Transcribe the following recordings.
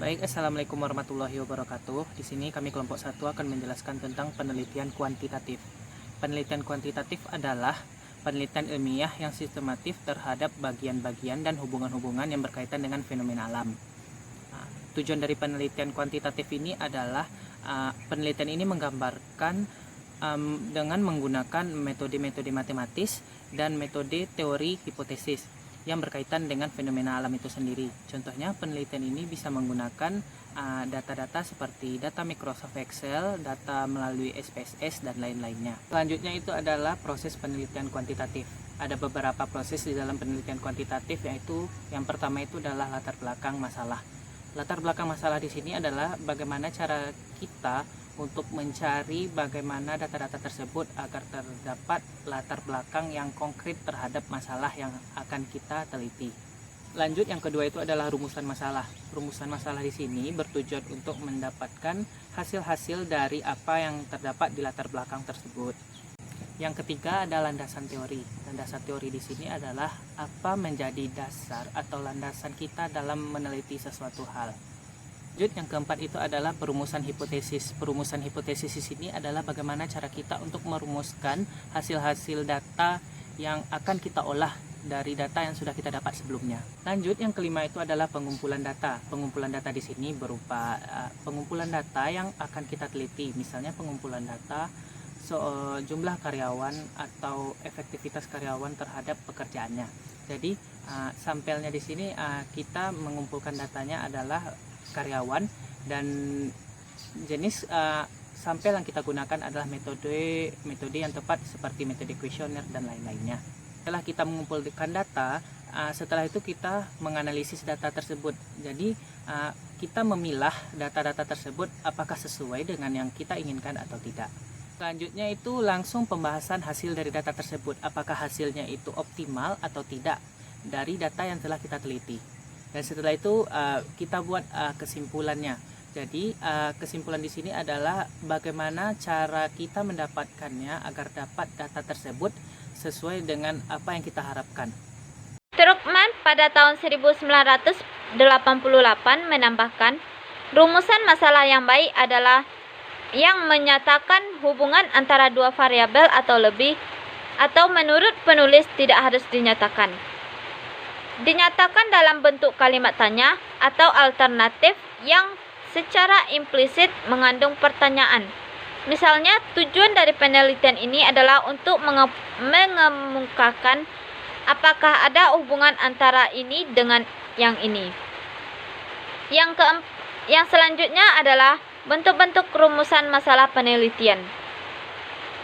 Baik, Assalamualaikum warahmatullahi wabarakatuh. Di sini kami kelompok 1 akan menjelaskan tentang penelitian kuantitatif. Penelitian kuantitatif adalah penelitian ilmiah yang sistematif terhadap bagian-bagian dan hubungan-hubungan yang berkaitan dengan fenomena alam. Tujuan dari penelitian kuantitatif ini adalah penelitian ini menggambarkan dengan menggunakan metode-metode matematis dan metode teori hipotesis yang berkaitan dengan fenomena alam itu sendiri. Contohnya, penelitian ini bisa menggunakan data-data seperti data Microsoft Excel, data melalui SPSS, dan lain-lainnya. Selanjutnya itu adalah proses penelitian kuantitatif. Ada beberapa proses di dalam penelitian kuantitatif, yaitu yang pertama itu adalah latar belakang masalah. Latar belakang masalah di sini adalah bagaimana cara kita untuk mencari bagaimana data-data tersebut agar terdapat latar belakang yang konkret terhadap masalah yang akan kita teliti. Lanjut, yang kedua itu adalah rumusan masalah. Rumusan masalah di sini bertujuan untuk mendapatkan hasil-hasil dari apa yang terdapat di latar belakang tersebut. Yang ketiga ada landasan teori. Landasan teori di sini adalah apa menjadi dasar atau landasan kita dalam meneliti sesuatu hal. Lanjut, yang keempat itu adalah perumusan hipotesis. Perumusan hipotesis di sini adalah bagaimana cara kita untuk merumuskan hasil-hasil data yang akan kita olah dari data yang sudah kita dapat sebelumnya. Lanjut, yang kelima itu adalah pengumpulan data. Pengumpulan data di sini berupa pengumpulan data yang akan kita teliti. Misalnya pengumpulan data jumlah karyawan atau efektivitas karyawan terhadap pekerjaannya. Jadi sampelnya di sini kita mengumpulkan datanya adalah karyawan, dan jenis sampel yang kita gunakan adalah metode yang tepat seperti metode kuesioner dan lain-lainnya. Setelah kita mengumpulkan data, setelah itu kita menganalisis data tersebut. Jadi kita memilah data-data tersebut apakah sesuai dengan yang kita inginkan atau tidak. Selanjutnya itu langsung pembahasan hasil dari data tersebut, apakah hasilnya itu optimal atau tidak dari data yang telah kita teliti. Dan setelah itu kita buat kesimpulannya. Jadi kesimpulan di sini adalah bagaimana cara kita mendapatkannya agar dapat data tersebut sesuai dengan apa yang kita harapkan. Strukman pada tahun 1988 menambahkan, rumusan masalah yang baik adalah yang menyatakan hubungan antara dua variabel atau lebih, atau menurut penulis tidak harus dinyatakan. Dinyatakan dalam bentuk kalimat tanya atau alternatif yang secara implisit mengandung pertanyaan. Misalnya, tujuan dari penelitian ini adalah untuk mengemukakan apakah ada hubungan antara ini dengan yang ini. Yang selanjutnya adalah bentuk-bentuk rumusan masalah penelitian.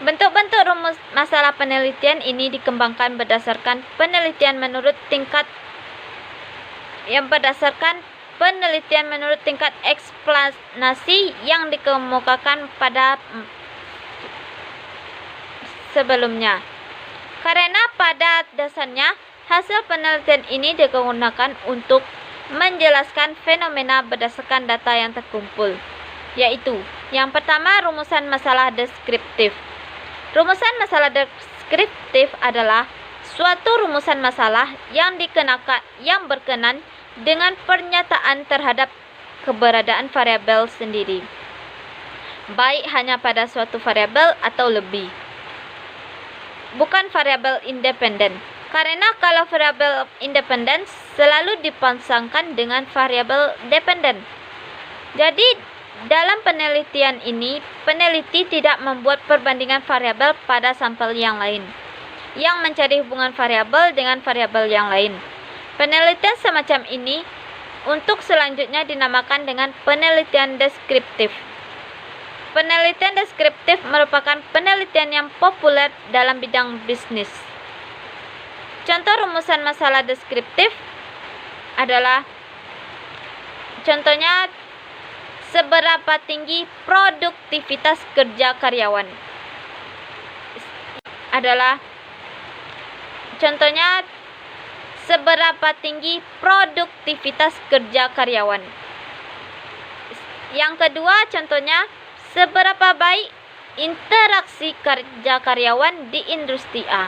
Bentuk-bentuk rumus masalah penelitian ini dikembangkan berdasarkan penelitian menurut tingkat eksplanasi yang dikemukakan pada sebelumnya. Karena pada dasarnya hasil penelitian ini digunakan untuk menjelaskan fenomena berdasarkan data yang terkumpul, yaitu yang pertama, rumusan masalah deskriptif. Rumusan masalah deskriptif adalah suatu rumusan masalah yang berkenan dengan pernyataan terhadap keberadaan variabel sendiri, baik hanya pada suatu variabel atau lebih, bukan variabel independen. Karena kalau variabel independen selalu dipasangkan dengan variabel dependen. Jadi dalam penelitian ini, peneliti tidak membuat perbandingan variabel pada sampel yang lain, yang mencari hubungan variabel dengan variabel yang lain. Penelitian semacam ini untuk selanjutnya dinamakan dengan penelitian deskriptif. Penelitian deskriptif merupakan penelitian yang populer dalam bidang bisnis. Contoh rumusan masalah deskriptif adalah, contohnya, seberapa tinggi produktivitas kerja karyawan. Adalah, contohnya, seberapa tinggi produktivitas kerja karyawan. Yang kedua, contohnya, seberapa baik interaksi kerja karyawan di industri A.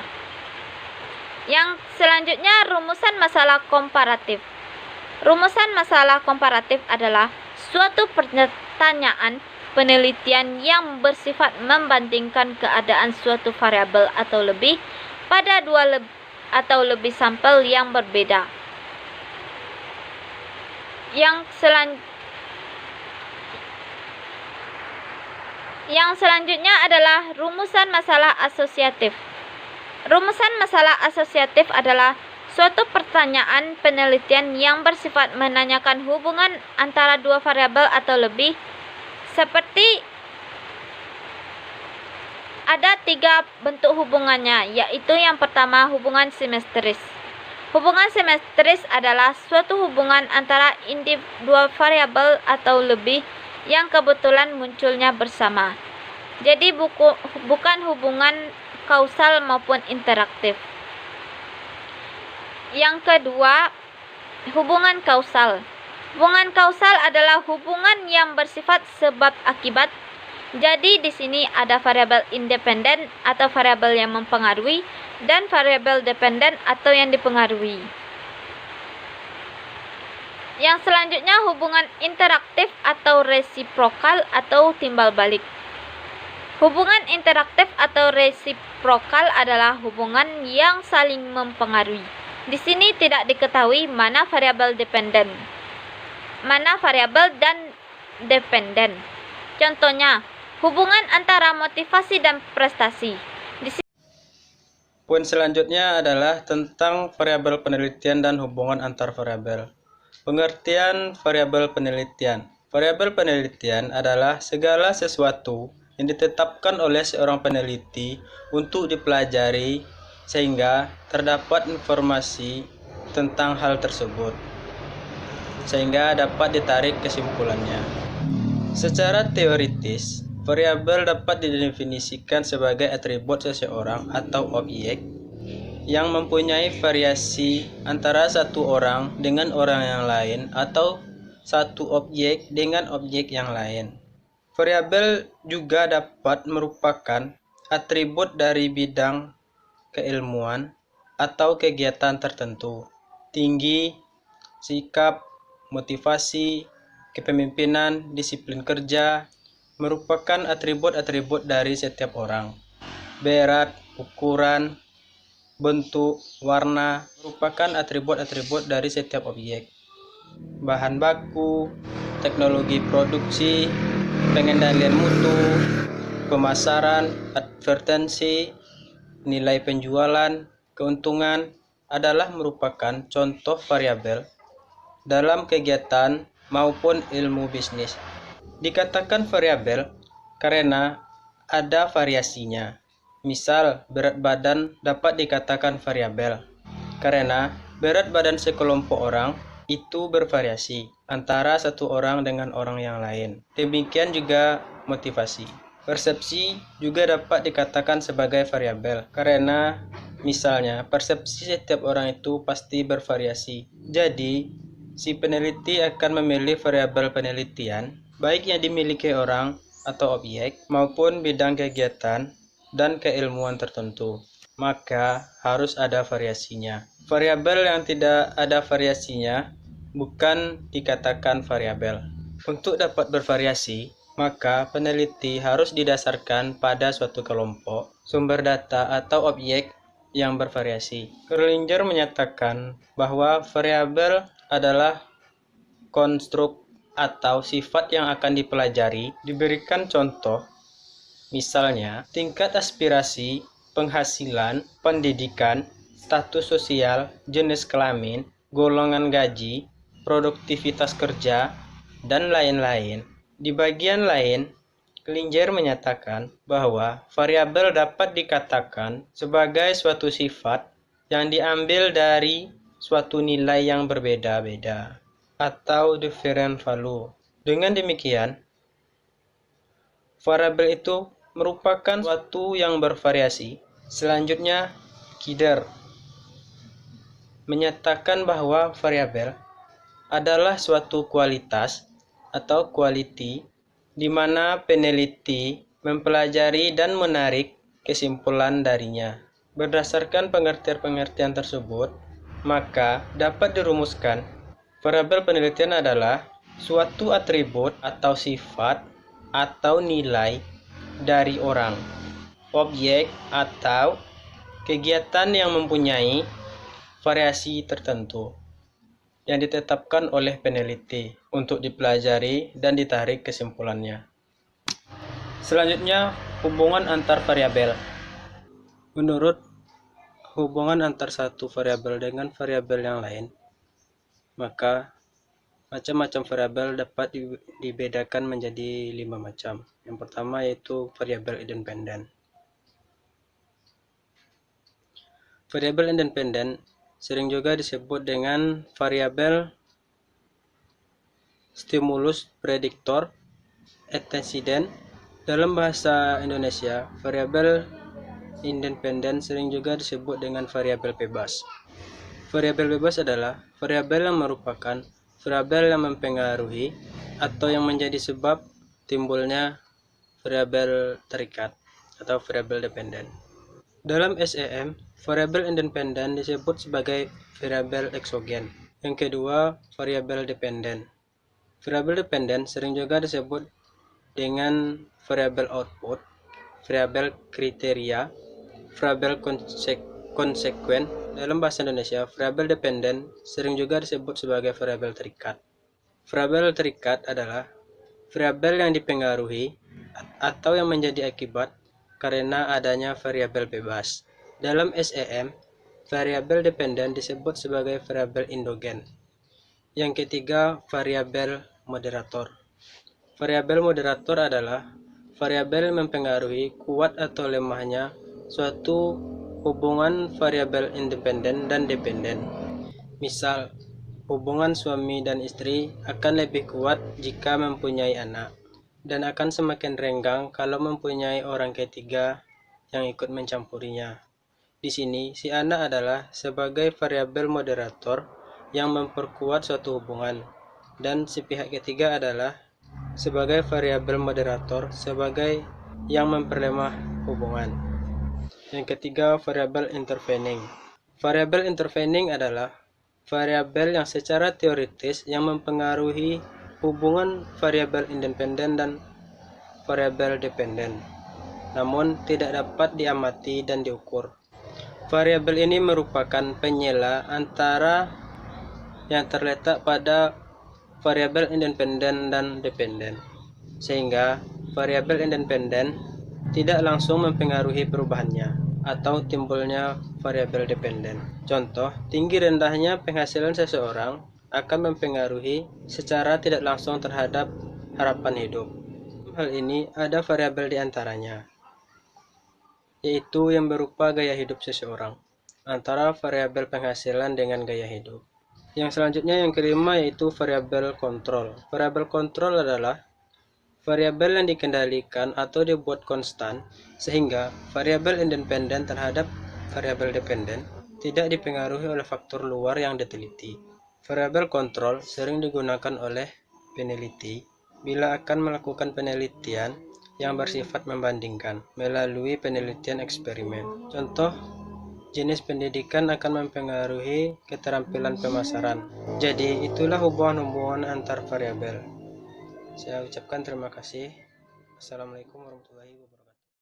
Yang selanjutnya, rumusan masalah komparatif. Rumusan masalah komparatif adalah suatu pertanyaan penelitian yang bersifat membandingkan keadaan suatu variabel atau lebih pada dua atau lebih sampel yang berbeda. Yang selanjutnya adalah rumusan masalah asosiatif. Rumusan masalah asosiatif adalah suatu pertanyaan penelitian yang bersifat menanyakan hubungan antara dua variabel atau lebih, seperti ada 3 bentuk hubungannya, yaitu yang pertama hubungan simetris. Hubungan simetris adalah suatu hubungan antara dua variabel atau lebih yang kebetulan munculnya bersama. Jadi bukan hubungan kausal maupun interaktif. Yang kedua, hubungan kausal. Hubungan kausal adalah hubungan yang bersifat sebab akibat. Jadi di sini ada variabel independen atau variabel yang mempengaruhi dan variabel dependen atau yang dipengaruhi. Yang selanjutnya hubungan interaktif atau resiprokal atau timbal balik. Hubungan interaktif atau resiprokal adalah hubungan yang saling mempengaruhi. Di sini tidak diketahui mana variabel dependen, mana variabel dan dependen. Contohnya, hubungan antara motivasi dan prestasi. Poin selanjutnya adalah tentang variabel penelitian dan hubungan antar variabel. Pengertian variabel penelitian. Variabel penelitian adalah segala sesuatu yang ditetapkan oleh seorang peneliti untuk dipelajari sehingga terdapat informasi tentang hal tersebut, sehingga dapat ditarik kesimpulannya. Secara teoritis, variabel dapat didefinisikan sebagai atribut seseorang atau objek yang mempunyai variasi antara satu orang dengan orang yang lain atau satu objek dengan objek yang lain. Variabel juga dapat merupakan atribut dari bidang keilmuan atau kegiatan tertentu. Tinggi, sikap, motivasi, kepemimpinan, disiplin kerja merupakan atribut-atribut dari setiap orang. Berat, ukuran, bentuk, warna merupakan atribut-atribut dari setiap objek. Bahan baku, teknologi produksi, pengendalian mutu, pemasaran, advertensi, nilai penjualan, keuntungan adalah merupakan contoh variabel dalam kegiatan maupun ilmu bisnis. Dikatakan variabel karena ada variasinya. Misal, berat badan dapat dikatakan variabel karena berat badan sekelompok orang itu bervariasi antara satu orang dengan orang yang lain. Demikian juga motivasi. Persepsi juga dapat dikatakan sebagai variabel karena misalnya persepsi setiap orang itu pasti bervariasi. Jadi, si peneliti akan memilih variabel penelitian baik yang dimiliki orang atau objek maupun bidang kegiatan dan keilmuan tertentu. Maka harus ada variasinya. Variabel yang tidak ada variasinya bukan dikatakan variabel. Untuk dapat bervariasi, maka peneliti harus didasarkan pada suatu kelompok, sumber data atau objek yang bervariasi. Kerlinger menyatakan bahwa variabel adalah konstruk atau sifat yang akan dipelajari. Diberikan contoh, misalnya tingkat aspirasi, penghasilan, pendidikan, status sosial, jenis kelamin, golongan gaji, produktivitas kerja, dan lain-lain. Di bagian lain, Klinger menyatakan bahwa variabel dapat dikatakan sebagai suatu sifat yang diambil dari suatu nilai yang berbeda-beda atau different value. Dengan demikian, variabel itu merupakan suatu yang bervariasi. Selanjutnya, Kidder menyatakan bahwa variabel adalah suatu kualitas atau quality di mana peneliti mempelajari dan menarik kesimpulan darinya. Berdasarkan pengertian-pengertian tersebut, maka dapat dirumuskan Variabel penelitian adalah suatu atribut atau sifat atau nilai dari orang, objek, atau kegiatan yang mempunyai variasi tertentu yang ditetapkan oleh peneliti untuk dipelajari dan ditarik kesimpulannya. Selanjutnya, hubungan antar variabel. Menurut hubungan antar satu variabel dengan variabel yang lain, maka macam-macam variabel dapat dibedakan menjadi 5 macam. Yang pertama yaitu variabel independen. Variabel independen sering juga disebut dengan variabel stimulus prediktor antecedent. Dalam bahasa Indonesia, variabel independen sering juga disebut dengan variabel bebas. Variabel bebas adalah variabel yang merupakan variabel yang mempengaruhi atau yang menjadi sebab timbulnya variabel terikat atau variabel dependen. Dalam SEM, variabel independen disebut sebagai variabel eksogen. Yang kedua, variabel dependen. Variabel dependen sering juga disebut dengan variabel output, variabel kriteria, variabel konsekuen. Dalam bahasa Indonesia, variabel dependen sering juga disebut sebagai variabel terikat. Variabel terikat adalah variabel yang dipengaruhi atau yang menjadi akibat karena adanya variabel bebas. Dalam SEM, variabel dependen disebut sebagai variabel endogen. Yang ketiga, variabel moderator. Variabel moderator adalah variabel yang mempengaruhi kuat atau lemahnya suatu hubungan variabel independen dan dependen. Misal, hubungan suami dan istri akan lebih kuat jika mempunyai anak, dan akan semakin renggang kalau mempunyai orang ketiga yang ikut mencampurinya. Di sini, si anak adalah sebagai variabel moderator yang memperkuat suatu hubungan, dan si pihak ketiga adalah sebagai variabel moderator sebagai yang memperlemah hubungan. Yang ketiga, variabel intervening. Variabel intervening adalah variabel yang secara teoritis yang mempengaruhi hubungan variabel independen dan variabel dependen, namun tidak dapat diamati dan diukur. Variabel ini merupakan penyela antara yang terletak pada variabel independen dan dependen, sehingga variabel independen tidak langsung mempengaruhi perubahannya atau timbulnya variabel dependen. Contoh, tinggi rendahnya penghasilan seseorang akan mempengaruhi secara tidak langsung terhadap harapan hidup. Hal ini ada variabel di antaranya, yaitu yang berupa gaya hidup seseorang, antara variabel penghasilan dengan gaya hidup. Yang selanjutnya, yang kelima, yaitu variabel kontrol. Variabel kontrol adalah variabel yang dikendalikan atau dibuat konstan sehingga variabel independen terhadap variabel dependen tidak dipengaruhi oleh faktor luar yang diteliti. Variabel kontrol sering digunakan oleh peneliti bila akan melakukan penelitian yang bersifat membandingkan melalui penelitian eksperimen. Contoh, jenis pendidikan akan mempengaruhi keterampilan pemasaran. Jadi, itulah hubungan-hubungan antar variabel. Saya ucapkan terima kasih. Assalamualaikum warahmatullahi wabarakatuh.